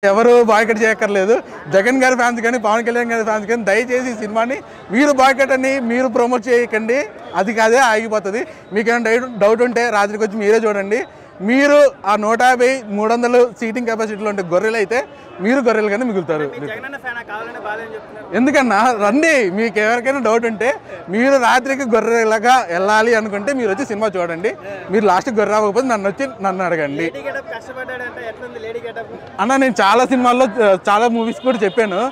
ఎవరు బాయ్కట్ చేయక్కర్లేదు. జగన్ గారి ఫ్యాన్స్ కానీ పవన్ కళ్యాణ్ గారి ఫ్యాన్స్ కానీ దయచేసి ఈ సినిమాని మీరు బాయ్కట్ అని మీరు ప్రమోట్ చేయకండి. అది కాదే ఆగిపోతుంది. మీకు ఏమైనా డౌట్ ఉంటే రాత్రికి వచ్చి మీరే చూడండి. మీరు ఆ 150, 300 సీటింగ్ కెపాసిటీలో ఉంటే గొర్రెలు అయితే మీరు గొర్రెలు కానీ మిగులుతారు. ఎందుకన్నా రండి. మీకు ఎవరికైనా డౌట్ ఉంటే మీరు రాత్రికి గొర్రెలాగా వెళ్ళాలి అనుకుంటే మీరు వచ్చి సినిమా చూడండి. మీరు లాస్ట్ గొర్రె అవ్వకపోతే నన్ను అడగండి అన్న. నేను చాలా సినిమాల్లో చాలా మూవీస్ కూడా చెప్పాను,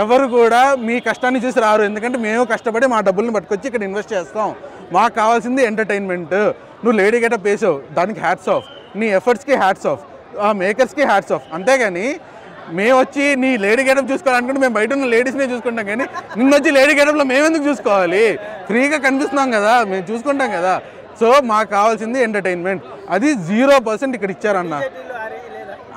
ఎవరు కూడా మీ కష్టాన్ని చూసి రారు. ఎందుకంటే మేము కష్టపడి మా డబ్బుల్ని పట్టుకొచ్చి ఇక్కడ ఇన్వెస్ట్ చేస్తాం. మాకు కావాల్సింది ఎంటర్టైన్మెంట్. నువ్వు లేడీ గెటప్ వేసావు, దానికి హ్యాట్స్ ఆఫ్. నీ ఎఫర్ట్స్కి హ్యాట్స్ ఆఫ్, ఆ మేకర్స్కి హ్యాట్స్ ఆఫ్. అంతేగాని మేము వచ్చి నీ లేడీ గెటప్ చూసుకోవాలనుకుంటే మేము బయట ఉన్న లేడీస్నే చూసుకుంటాం, కానీ నిన్న వచ్చి లేడీ గెటప్లో మేము ఎందుకు చూసుకోవాలి? ఫ్రీగా కనిపిస్తున్నాం కదా, మేము చూసుకుంటాం కదా. సో మాకు కావాల్సింది ఎంటర్టైన్మెంట్. అది 0% ఇక్కడ ఇచ్చారన్న.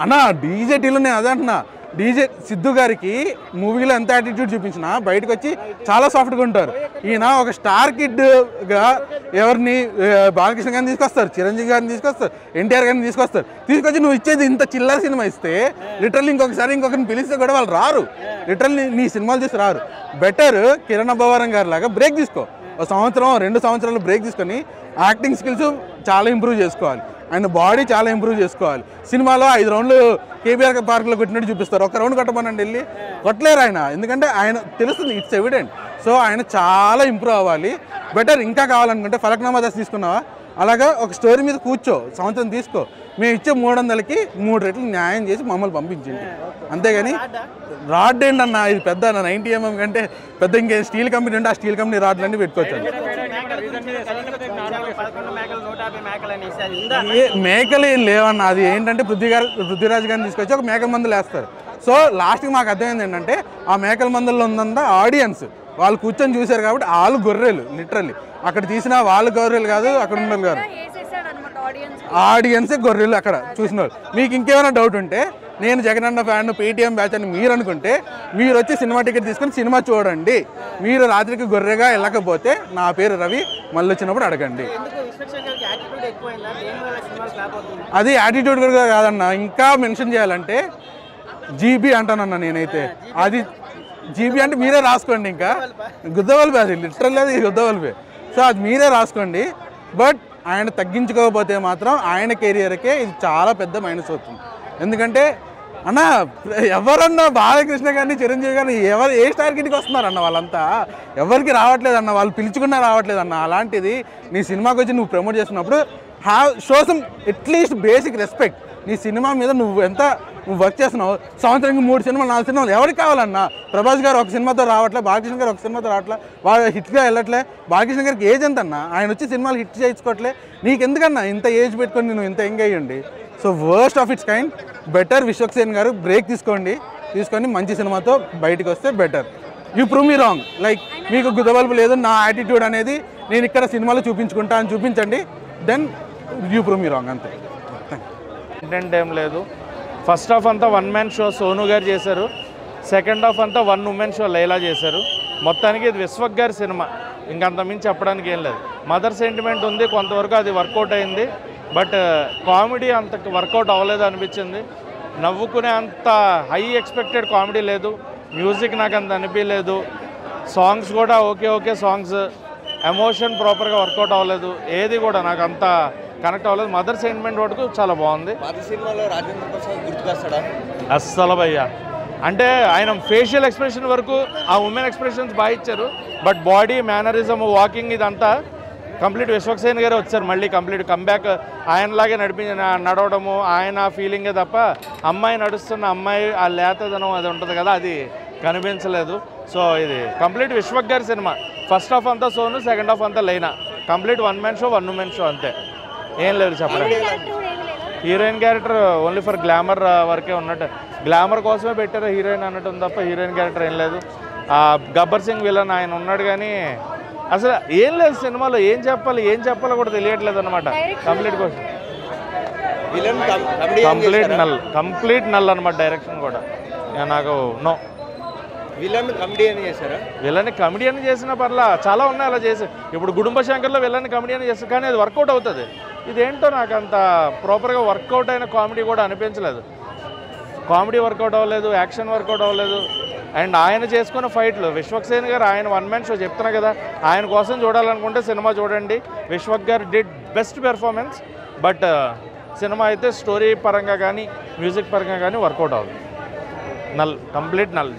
అన్న డీజేటీలో నేను అదే అంటున్నా. డీజే సిద్ధు గారికి మూవీలో ఎంత యాటిట్యూడ్ చూపించినా బయటకు వచ్చి చాలా సాఫ్ట్గా ఉంటారు. ఈయన ఒక స్టార్ కిడ్గా ఎవరిని బాలకృష్ణ గారిని తీసుకొస్తారు, చిరంజీవి గారిని తీసుకొస్తారు, ఎన్టీఆర్ గారిని తీసుకొచ్చి నువ్వు ఇచ్చేది ఇంత చిల్లర సినిమా ఇస్తే లిటరల్లీ ఇంకొకరిని పిలిస్తే కూడా వాళ్ళు రారు. లిటరల్లీ నీ సినిమాలు చూసి రారు. బెటర్ కిరణ్ అబ్బవరం గారి లాగా బ్రేక్ తీసుకో. 1 సంవత్సరం 2 సంవత్సరాలు బ్రేక్ తీసుకొని యాక్టింగ్ స్కిల్స్ చాలా ఇంప్రూవ్ చేసుకోవాలి. ఆయన బాడీ చాలా ఇంప్రూవ్ చేసుకోవాలి. సినిమాలో 5 రౌండ్లు కేబీఆర్ పార్క్లో కొట్టినట్టు చూపిస్తారు. 1 రౌండ్ కొట్టమనండి వెళ్ళి కొట్టలేరు ఆయన. ఎందుకంటే ఆయన తెలుస్తుంది, ఇట్స్ ఎవిడెంట్. సో ఆయన చాలా ఇంప్రూవ్ అవ్వాలి. బెటర్ ఇంకా కావాలనుకుంటే ఫలక్నామా దశ తీసుకున్నావా, అలాగా ఒక స్టోరీ మీద కూర్చో, సంవత్సరం తీసుకో. మేము ఇచ్చే 300కి 3 రెట్లు న్యాయం చేసి మమ్మల్ని పంపించండి. అంతేగాని రాడ్ ఏంటన్నా, ఇది పెద్ద 90 mm కంటే పెద్ద ఇంకే స్టీల్ కంపెనీ ఉంటే ఆ స్టీల్ కంపెనీ రాడ్లన్నీ పెట్టుకోవచ్చు. మేకలు ఏం లేవన్న. అది ఏంటంటే పృథ్వీరాజ్ గారిని తీసుకొచ్చి ఒక మేకల మందులు వేస్తారు. సో లాస్ట్కి మాకు అర్థమైంది ఏంటంటే ఆ మేకల మందుల్లో ఉందంతా ఆడియన్స్. వాళ్ళు కూర్చొని చూశారు కాబట్టి వాళ్ళు గొర్రెలు. లిటరల్లీ అక్కడ తీసిన వాళ్ళు గొర్రెలు కాదు, అక్కడ ఉన్న గారు ఆడియన్సే గొర్రెలు అక్కడ చూసిన వాళ్ళు. మీకు ఇంకేమైనా డౌట్ ఉంటే నేను జగనన్న ఫ్యాన్ పేటీఎం బ్యాచ్ అని మీరు అనుకుంటే మీరు వచ్చి సినిమా టికెట్ తీసుకొని సినిమా చూడండి. మీరు రాత్రికి గొర్రెగా వెళ్ళకపోతే నా పేరు రవి, మళ్ళీ వచ్చినప్పుడు అడగండి. అది యాటిట్యూడ్ కూడా కాదన్న. ఇంకా మెన్షన్ చేయాలంటే జీబీ అంటానన్నా నేనైతే. అది జీబీ అంటే మీరే రాసుకోండి. ఇంకా గుద్దవల్పే, అది లిటరల్లీ అది గుద్దవల్పే. సో అది మీరే రాసుకోండి. బట్ ఆయన తగ్గించుకోకపోతే మాత్రం ఆయన కెరియర్కే ఇది చాలా పెద్ద మైనస్ అవుతుంది. ఎందుకంటే అన్న ఎవరన్నా బాలకృష్ణ గారిని చిరంజీవి గారిని ఏ స్టార్ కిట్కి వస్తున్నారన్న వాళ్ళంతా ఎవరికి రావట్లేదన్న. వాళ్ళు పిలుచుకున్నా రావట్లేదన్న. అలాంటిది నీ సినిమాకి వచ్చి నువ్వు ప్రమోట్ చేస్తున్నప్పుడు show some at least basic respect. నీ సినిమా మీద నువ్వు వర్క్ చేస్తున్నావు. సంవత్సరానికి 3 సినిమాలు 4 సినిమాలు ఎవరికి కావాలన్నా? ప్రభాస్ గారు ఒక సినిమాతో రావట్లే, బాలకృష్ణ గారు ఒక సినిమాతో రావట్లే, వాళ్ళు హిట్గా వెళ్ళట్లే. బాలకృష్ణ గారికి ఏజ్ ఎంత అన్నా? ఆయన వచ్చి సినిమాలు హిట్ చేయించుకోవట్లే. నీకెందుకన్నా ఇంత ఏజ్ పెట్టుకొని నువ్వు ఇంత ఎంగేజ్ అయ్యండి? So worst of it's kind. Better Vishwaksen గారు బ్రేక్ తీసుకొని మంచి సినిమాతో బయటకు వస్తే better. You prove me wrong. Like మీకు గుద్దవల్పు లేదు, నా యాటిట్యూడ్ అనేది నేను ఇక్కడ సినిమాలో చూపించుకుంటా అని చూపించండి. Then you prove me wrong. అంతే. కంటెంట్ ఏం లేదు. ఫస్ట్ హాఫ్ అంతా 1 man షో సోను గారు చేశారు. సెకండ్ హాఫ్ అంతా 1 woman షో లైలా చేశారు. మొత్తానికి ఇది విశ్వక్ గారి సినిమా, ఇంకంత మించి చెప్పడానికి ఏం లేదు. మదర్ సెంటిమెంట్ ఉంది, కొంతవరకు అది వర్కౌట్ అయింది. బట్ కామెడీ అంత వర్కౌట్ అవ్వలేదు అనిపించింది. నవ్వుకునే అంత హై ఎక్స్పెక్టెడ్ కామెడీ లేదు. మ్యూజిక్ నాకు అంత అనిపించలేదు. సాంగ్స్ కూడా ఓకే సాంగ్స్. ఎమోషన్ ప్రాపర్గా వర్కౌట్ అవ్వలేదు. ఏది కూడా నాకు అంత కనెక్ట్ అవ్వలేదు. మదర్ సెంటిమెంట్ వరకు చాలా బాగుంది. అస్సలు భయ్యా, అంటే ఆయన ఫేషియల్ ఎక్స్ప్రెషన్ వరకు ఆ ఉమెన్ ఎక్స్ప్రెషన్స్ బాగా ఇచ్చారు. బట్ బాడీ మేనరిజం, వాకింగ్ ఇదంతా కంప్లీట్ విశ్వక్సేన్ గారే వచ్చారు. మళ్ళీ కంప్లీట్ కంబ్యాక్ ఆయనలాగే నడవడము ఆయన ఫీలింగే తప్ప అమ్మాయి నడుస్తున్న అమ్మాయి ఆ లేతదనం అది ఉంటుంది కదా, అది కనిపించలేదు. సో ఇది కంప్లీట్ విశ్వక్ గారి సినిమా. ఫస్ట్ హాఫ్ అంతా సోను, సెకండ్ హాఫ్ అంతా లైనా. Complete 1 man show 1 woman show అంతే, ఏం లేదు చెప్పడానికి. Heroine character only for glamour వరకే ఉన్నట్టు, గ్లామర్ కోసమే పెట్టారు హీరోయిన్ అన్నట్టు ఉంది తప్ప హీరోయిన్ క్యారెక్టర్ ఏం లేదు. గబ్బర్ సింగ్ విలన్ ఆయన ఉన్నాడు కానీ అసలు ఏం లేదు సినిమాలో. ఏం చెప్పాలో కూడా తెలియట్లేదు అనమాట. కంప్లీట్ నల్ అనమాట. డైరెక్షన్ కూడా నాకు నో. విలన్ కమెడియన్ చేశారా? విలన్ కమెడియన్ చేసిన పర్లా చాలా ఉన్నాయి అలా చేసి. ఇప్పుడు గుడుంబ శంకర్లో విలన్ కమెడియన్ చేస్తారు కానీ అది వర్కౌట్ అవుతుంది. ఇదేంటో నాకు అంత ప్రాపర్గా వర్కౌట్ అయిన కామెడీ కూడా అనిపించలేదు. కామెడీ వర్కౌట్ అవ్వలేదు, యాక్షన్ వర్కౌట్ అవ్వలేదు. అండ్ ఆయన చేసుకున్న ఫైట్లు, విశ్వక్సేన్ గారు ఆయన వన్ మ్యాన్ షో చెప్తున్నా కదా, ఆయన కోసం చూడాలనుకుంటే సినిమా చూడండి. విశ్వక్ గారు did best performance. But cinema అయితే స్టోరీ పరంగా కానీ మ్యూజిక్ పరంగా కానీ వర్కౌట్ అవ్వదు. Complete null